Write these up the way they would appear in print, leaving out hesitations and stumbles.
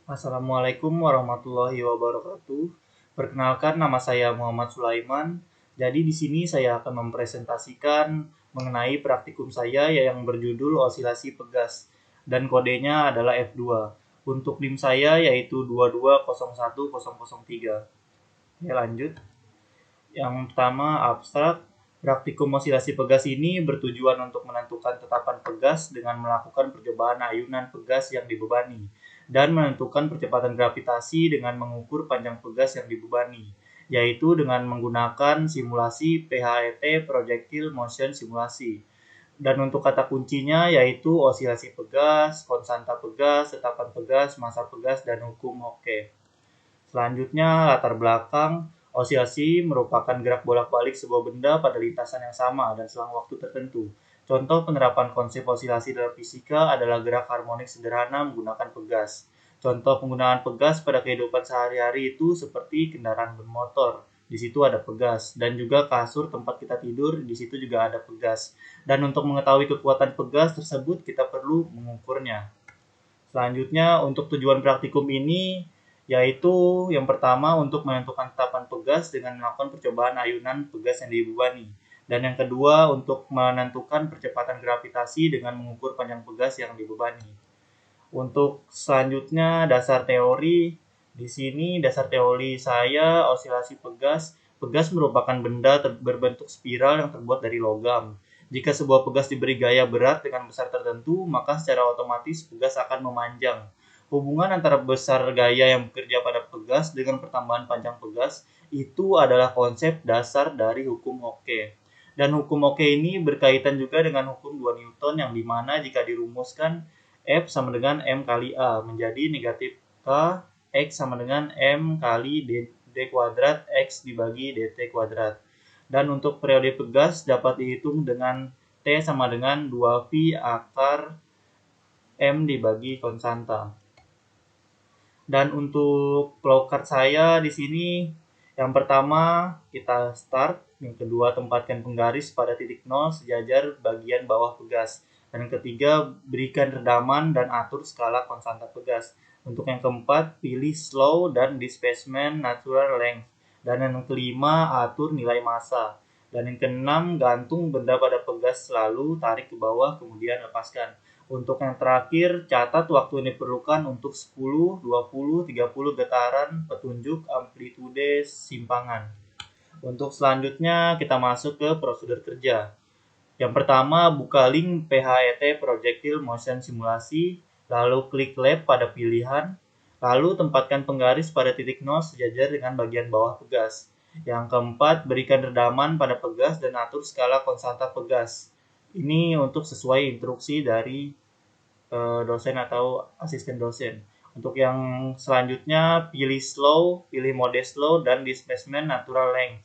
Assalamualaikum warahmatullahi wabarakatuh. Perkenalkan, nama saya Muhammad Sulaiman. Jadi di sini saya akan mempresentasikan mengenai praktikum saya yang berjudul osilasi pegas dan kodenya adalah F2. Untuk NIM saya yaitu 2201003. Oke, lanjut. Yang pertama, abstrak. Praktikum osilasi pegas ini bertujuan untuk menentukan tetapan pegas dengan melakukan percobaan ayunan pegas yang dibebani dan menentukan percepatan gravitasi dengan mengukur panjang pegas yang dibebani, yaitu dengan menggunakan simulasi PHET Projectile Motion Simulasi. Dan untuk kata kuncinya yaitu osilasi pegas, konstanta pegas, tetapan pegas, massa pegas, dan hukum Hocke. Selanjutnya, latar belakang. Osilasi merupakan gerak bolak-balik sebuah benda pada lintasan yang sama dan selang waktu tertentu. Contoh penerapan konsep osilasi dalam fisika adalah gerak harmonik sederhana menggunakan pegas. Contoh penggunaan pegas pada kehidupan sehari-hari itu seperti kendaraan bermotor. Di situ ada pegas. Dan juga kasur tempat kita tidur, di situ juga ada pegas. Dan untuk mengetahui kekuatan pegas tersebut, kita perlu mengukurnya. Selanjutnya, untuk tujuan praktikum ini yaitu yang pertama untuk menentukan tetapan pegas dengan melakukan percobaan ayunan pegas yang dibebani. Dan yang kedua untuk menentukan percepatan gravitasi dengan mengukur panjang pegas yang dibebani. Untuk selanjutnya dasar teori, di sini dasar teori saya osilasi pegas. Pegas merupakan benda berbentuk spiral yang terbuat dari logam. Jika sebuah pegas diberi gaya berat dengan besar tertentu, maka secara otomatis pegas akan memanjang. Hubungan antara besar gaya yang bekerja pada pegas dengan pertambahan panjang pegas itu adalah konsep dasar dari hukum Hocke. Dan hukum Hocke ini berkaitan juga dengan hukum 2 Newton yang dimana jika dirumuskan F sama dengan M kali A menjadi negatif K X sama dengan M kali D kuadrat X dibagi DT kuadrat. Dan untuk periode pegas dapat dihitung dengan T sama dengan 2V akar M dibagi konstanta. Dan untuk flowchart saya di sini yang pertama kita start, yang kedua tempatkan penggaris pada titik 0 sejajar bagian bawah pegas. Dan yang ketiga berikan redaman dan atur skala konstanta pegas. Untuk yang keempat pilih slow dan displacement natural length. Dan yang kelima atur nilai massa. Dan yang keenam gantung benda pada pegas selalu tarik ke bawah kemudian lepaskan. Untuk yang terakhir, catat waktu yang diperlukan untuk 10, 20, 30 getaran petunjuk amplitude simpangan. Untuk selanjutnya, kita masuk ke prosedur kerja. Yang pertama, buka link PHET Projectile Motion Simulasi, lalu klik Lab pada pilihan, lalu tempatkan penggaris pada titik 0 sejajar dengan bagian bawah pegas. Yang keempat, berikan redaman pada pegas dan atur skala konstanta pegas. Ini untuk sesuai instruksi dari dosen atau asisten dosen. Untuk yang selanjutnya, pilih slow, pilih mode slow, dan displacement natural length.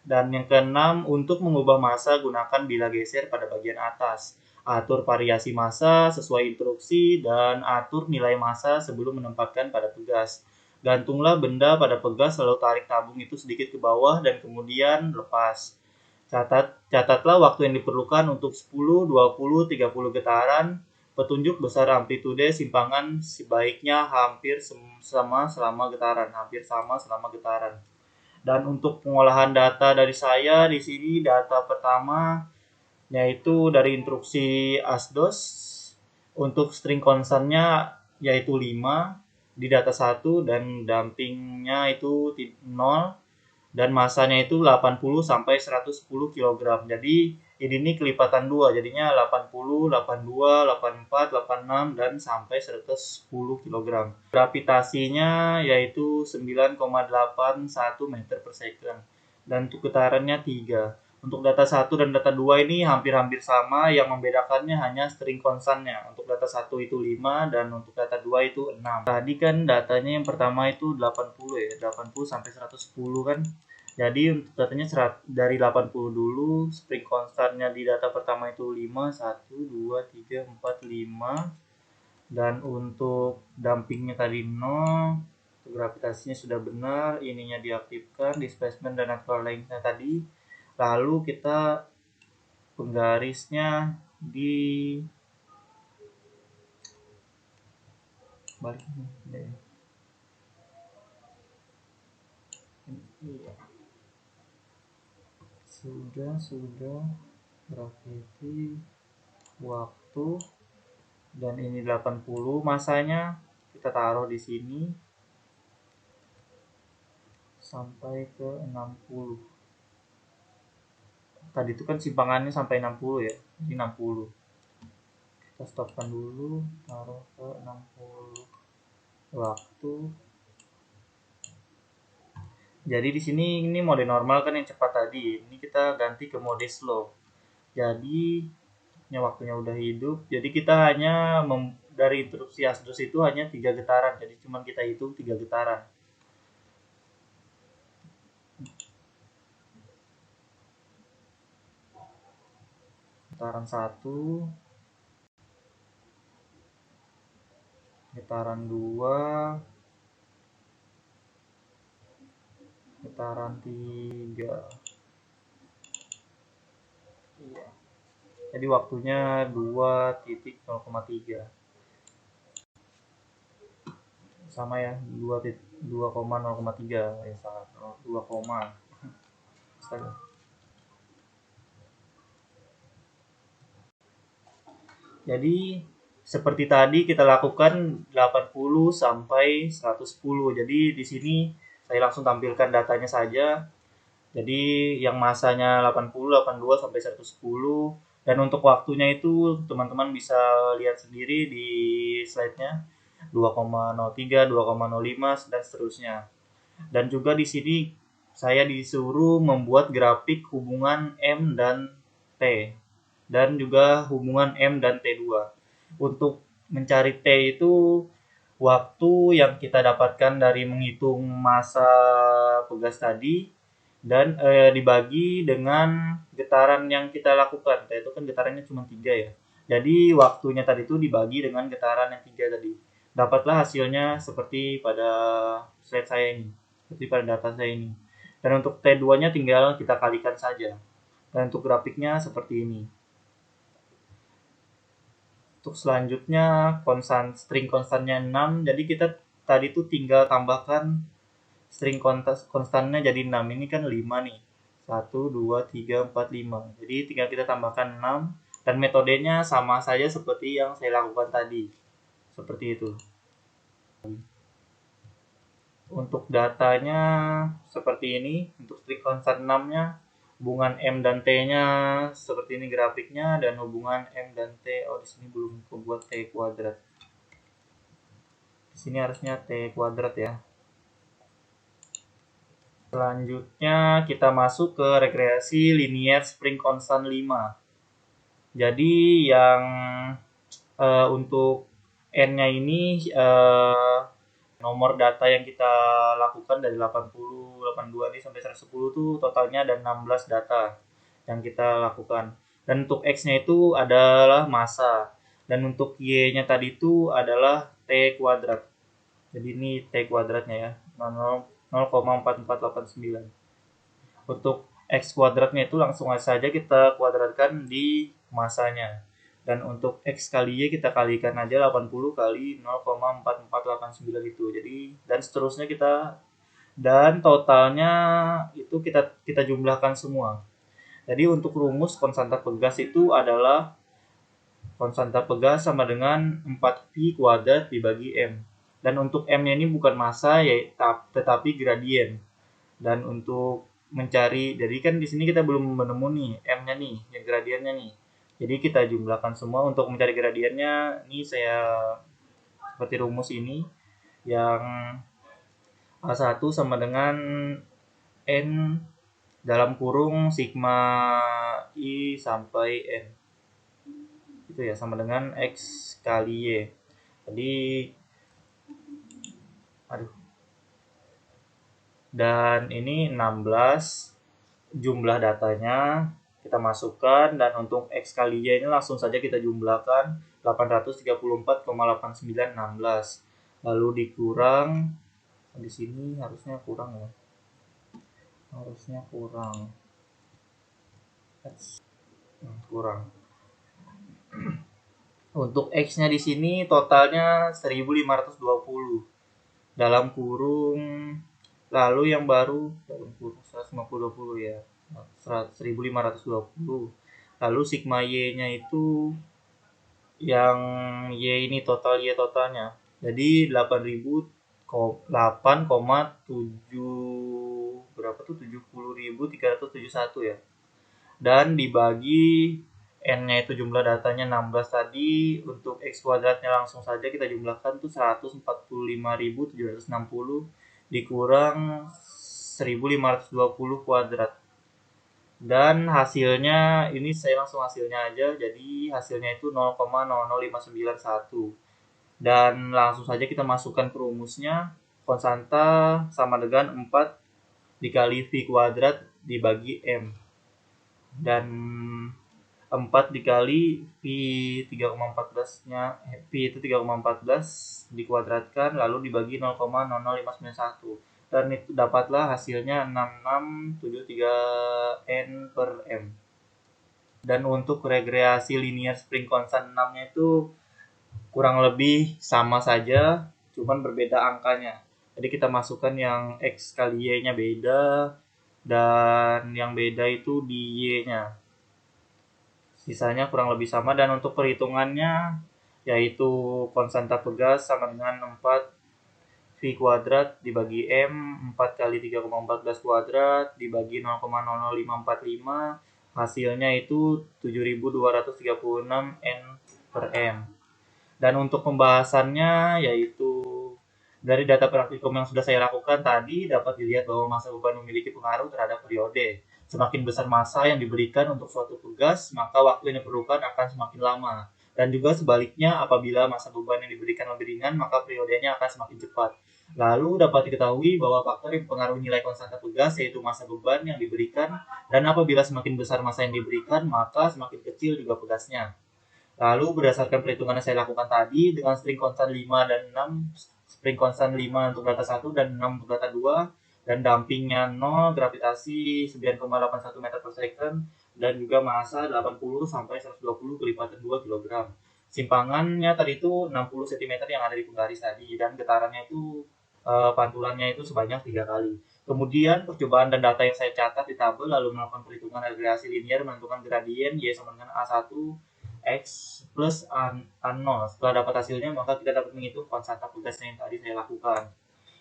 Dan yang keenam, untuk mengubah massa, gunakan bilah geser pada bagian atas. Atur variasi massa sesuai instruksi, dan atur nilai massa sebelum menempatkan pada pegas. Gantunglah benda pada pegas, lalu tarik tabung itu sedikit ke bawah, dan kemudian lepas. Catatlah waktu yang diperlukan untuk 10, 20, 30 getaran. Petunjuk besar amplitude simpangan sebaiknya hampir sama selama getaran. Dan untuk pengolahan data dari saya di sini data pertama yaitu dari instruksi ASDOS. Untuk string konstannya yaitu 5 di data 1 dan dampingnya itu 0 dan masanya itu 80 sampai 110 kg. Jadi ini kelipatan 2, jadinya 80, 82, 84, 86 dan sampai 110 kg. Gravitasinya yaitu 9,81 meter per second dan untuk getarannya 3. Untuk data 1 dan data 2 ini hampir-hampir sama, yang membedakannya hanya string konstannya. Untuk data 1 itu 5 dan untuk data 2 itu 6. Tadi kan datanya yang pertama itu 80 ya, 80 sampai 110 kan. Jadi untuk datanya dari 80 dulu, spring konstannya di data pertama itu 5, 1, 2, 3, 4, 5. Dan untuk dampingnya tadi 0, gravitasinya sudah benar, ininya diaktifkan, displacement dan natural length-nya tadi. Lalu kita penggarisnya di balik deh. Iya. Sudah gravity waktu, dan ini 80 masanya, kita taruh di sini sampai ke 60. Tadi itu kan simpangannya sampai 60 ya, ini 60. Kita stopkan dulu, taruh ke 60 waktu. Jadi di sini ini mode normal kan yang cepat tadi, ini kita ganti ke mode slow. Jadi waktunya udah hidup, jadi kita hanya dari interupsi asdos itu hanya 3 getaran, jadi cuma kita hitung 3 getaran. Getaran 1, getaran 2, getaran 3. Iya. Jadi waktunya 2.0,3. Sama ya, 2,0,3 ya, salah. 2, astaga. Jadi seperti tadi kita lakukan 80 sampai 110. Jadi di sini saya langsung tampilkan datanya saja. Jadi yang masanya 80, 82 sampai 110, dan untuk waktunya itu teman-teman bisa lihat sendiri di slide-nya 2,03, 2,05 dan seterusnya. Dan juga di sini saya disuruh membuat grafik hubungan M dan T, dan juga hubungan M dan T2. Untuk mencari T itu waktu yang kita dapatkan dari menghitung massa pegas tadi, dan dibagi dengan getaran yang kita lakukan. Itu kan getarannya cuma 3 ya. Jadi waktunya tadi itu dibagi dengan getaran yang 3 tadi. Dapatlah hasilnya seperti pada slide saya ini. Seperti pada data saya ini. Dan untuk T2-nya tinggal kita kalikan saja. Dan untuk grafiknya seperti ini. Untuk selanjutnya string konstannya 6. Jadi kita tadi itu tinggal tambahkan string konstannya jadi 6. Ini kan 5 nih. 1, 2, 3, 4, 5. Jadi tinggal kita tambahkan 6. Dan metodenya sama saja seperti yang saya lakukan tadi. Seperti itu. Untuk datanya seperti ini. Untuk string konstan 6-nya, hubungan M dan T-nya seperti ini grafiknya, dan hubungan M dan T, di sini belum kebuat T kuadrat. Di sini harusnya T kuadrat ya. Selanjutnya kita masuk ke rekreasi linear spring constant 5. Jadi yang untuk N-nya ini nomor data yang kita lakukan dari 80, 82 ini sampai 110 itu totalnya ada 16 data yang kita lakukan. Dan untuk X-nya itu adalah massa. Dan untuk Y-nya tadi itu adalah T kuadrat. Jadi ini T kuadratnya ya, 0,4489. Untuk X kuadratnya itu langsung saja kita kuadratkan di massanya. Dan untuk X kali Y kita kalikan aja 80 kali 0,4489 itu. Jadi dan seterusnya dan totalnya itu kita jumlahkan semua. Jadi untuk rumus konstanta pegas itu adalah konstanta pegas sama dengan 4pi kuadrat dibagi M. Dan untuk M-nya ini bukan massa ya, tetapi gradien. Dan untuk mencari, jadi kan di sini kita belum menemu nih M-nya nih, yang gradiennya nih. Jadi kita jumlahkan semua untuk mencari gradiennya. Ini saya seperti rumus ini yang A1 sama dengan N dalam kurung sigma I sampai N. Itu ya, sama dengan X kali Y. Jadi dan ini 16 jumlah datanya kita masukkan, dan untuk X kali Y ini langsung saja kita jumlahkan 834,8916. Lalu dikurang, di sini harusnya kurang ya. Harusnya kurang. Kurang. Untuk X-nya di sini totalnya 1520 dalam kurung, lalu yang baru 1520 ya. 1520. Lalu sigma Y-nya itu yang Y ini total Y totalnya. Jadi 8,7 berapa tuh 70.371 ya. Dan dibagi N-nya itu jumlah datanya 16 tadi, untuk X kuadratnya langsung saja kita jumlahkan tuh 145.760 dikurang 1.520 kuadrat. Dan hasilnya, ini saya langsung hasilnya aja, jadi hasilnya itu 0,00591. Dan langsung saja kita masukkan ke rumusnya, konstanta sama dengan 4 dikali V kuadrat dibagi M. Dan 4 dikali V 3,14-nya, V itu 3,14 dikuadratkan, lalu dibagi 0,00591. Dan itu dapatlah hasilnya 6673 N per M. Dan untuk regressi linear spring constant 6-nya itu kurang lebih sama saja, cuman berbeda angkanya. Jadi kita masukkan yang X kali Y-nya beda, dan yang beda itu di Y-nya. Sisanya kurang lebih sama, dan untuk perhitungannya yaitu konstanta pegas sama dengan 4 V kuadrat dibagi M, 4 kali 3,14 kuadrat dibagi 0,00545, hasilnya itu 7236 N per M. Dan untuk pembahasannya yaitu dari data praktikum yang sudah saya lakukan tadi dapat dilihat bahwa massa beban memiliki pengaruh terhadap periode. Semakin besar massa yang diberikan untuk suatu tugas, maka waktu yang diperlukan akan semakin lama. Dan juga sebaliknya, apabila massa beban yang diberikan lebih ringan, maka periodenya akan semakin cepat. Lalu dapat diketahui bahwa faktor yang mempengaruhi nilai konstanta pegas yaitu massa beban yang diberikan, dan apabila semakin besar massa yang diberikan, maka semakin kecil juga pegasnya. Lalu berdasarkan perhitungan yang saya lakukan tadi, dengan string konstan 5 dan 6, string konstan 5 untuk data 1 dan 6 untuk data 2, dan dampingnya 0, gravitasi 9,81 meter per second, dan juga massa 80 sampai 120 kelipatan 2 kg. Simpangannya tadi itu 60 cm yang ada di penggaris tadi, dan getarannya itu pantulannya itu sebanyak 3 kali. Kemudian percobaan dan data yang saya catat di tabel, lalu melakukan perhitungan regresi linear menentukan gradien Y sama dengan A1 X plus A0. Setelah dapat hasilnya, maka kita dapat menghitung konstanta pegasnya yang tadi saya lakukan.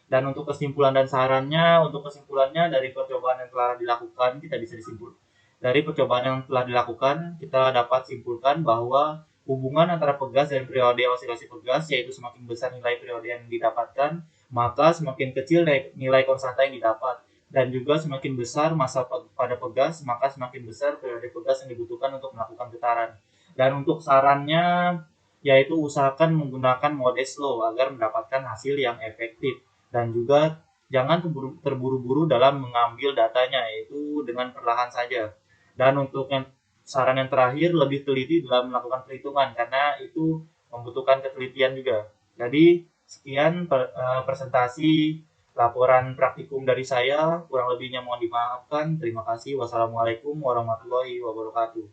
Dan untuk kesimpulan dan sarannya, untuk kesimpulannya dari percobaan yang telah dilakukan, kita bisa disimpulkan. Dari percobaan yang telah dilakukan, kita dapat simpulkan bahwa hubungan antara pegas dan periode osilasi pegas, yaitu semakin besar nilai periode yang didapatkan, maka semakin kecil nilai konstanta yang didapat. Dan juga semakin besar massa pada pegas, maka semakin besar periode pegas yang dibutuhkan untuk melakukan getaran. Dan untuk sarannya, yaitu usahakan menggunakan mode slow agar mendapatkan hasil yang efektif. Dan juga jangan terburu-buru dalam mengambil datanya, yaitu dengan perlahan saja. Dan untuk saran yang terakhir, lebih teliti dalam melakukan perhitungan, karena itu membutuhkan ketelitian juga. Jadi sekian presentasi laporan praktikum dari saya, kurang lebihnya mohon dimaafkan. Terima kasih. Wassalamualaikum warahmatullahi wabarakatuh.